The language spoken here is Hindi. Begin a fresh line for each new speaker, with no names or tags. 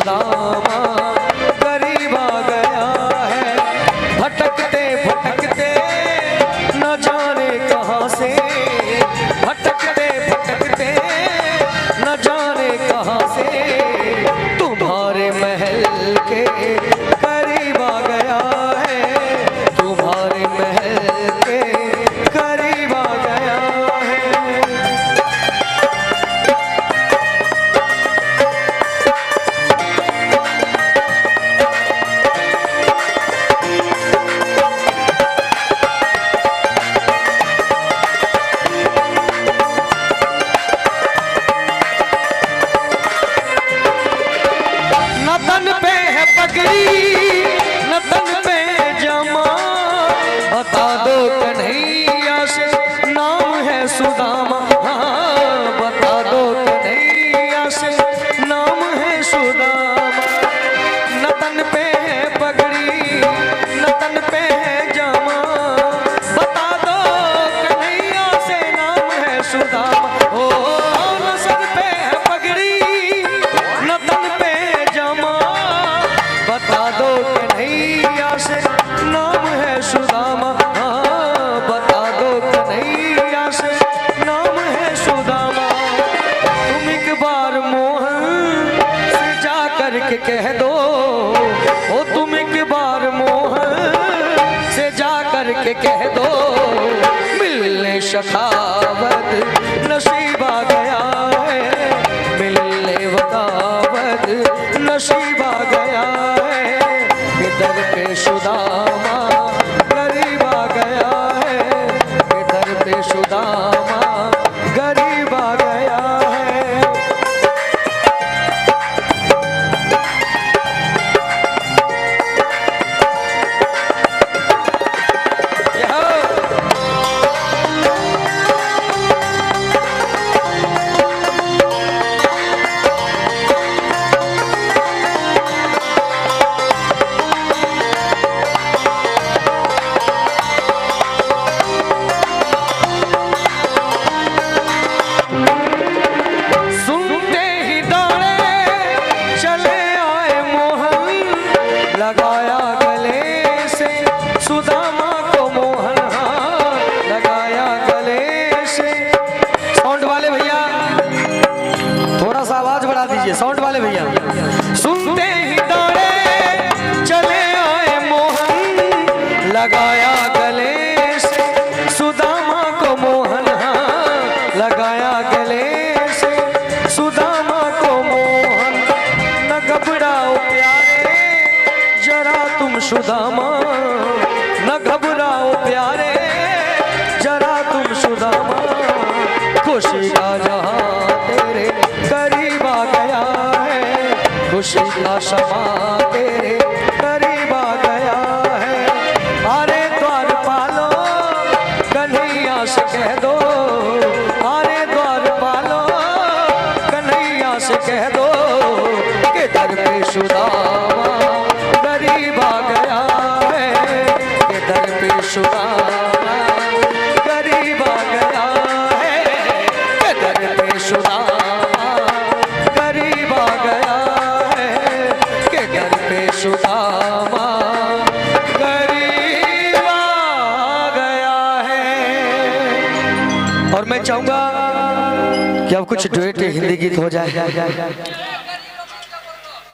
सुदामा गरीब आ गया है। भटकते भटकते न जाने कहाँ से, भटकते भटकते न जाने कहाँ से, तुम्हारे महल के करीब आ गया है, तुम्हारे महल के करीब आ गया है। न तन पे है पगड़ी न तन पे जमा, बता दो कन्हैया से नाम है सुदामा, हाँ, बता दो कन्हैया से नाम है सुदामा। न तन पे है पगड़ी न तन पे है जमा, बता दो कन्हैया से नाम है सुदामा। ओ न सर पे है पगड़ी न तन पे जमा, बता दो कन्हैया से नाम है सुदामा, हाँ, बता दो कन्हैया से नाम है सुदामा। तुम एक बार मोहन से जा करके कह दो, ओ तुम एक बार मोहन से जा करके कह दो, मिलने शखावत नसीब आ गया है, मिलने वकावत नसीब आ गया है। इधर पे सुदामा गरीब आ गया है, इधर पे सुदामा गरीब आ गया है। सुनते ही दौड़े चले आए मोहन, लगाया गले से सुदामा को मोहन, हाँ, लगाया गले से। साउंड वाले भैया थोड़ा सा आवाज बढ़ा दीजिए, साउंड वाले भैया। सुनते ही दौड़े चले आए मोहन, लगाया गले से सुदामा को मोहन, हाँ, लगाया गले से सुदामा को मोहन। न घबराओ प्यारे जरा तुम सुदामा, न घबराओ प्यारे जरा तुम सुदामा, खुशी का जहां तेरे करीब आ गया है, खुशी का शमा तेरे करीब आ गया है। अरे द्वार पालो कन्हैया से कह दो, अरे द्वार पालो कन्हैया से कह दो, कि दर पे सुदामा गरीब आ गया है, कि दर पे सुदामा गरीब आ गया है, कि दर पे सुदामा गरीब आ गया है, कि दर पे सुदामा गरीब आ गया है। और मैं चाहूंगा कि अब कुछ डुएट हिंदी गीत हो जाए।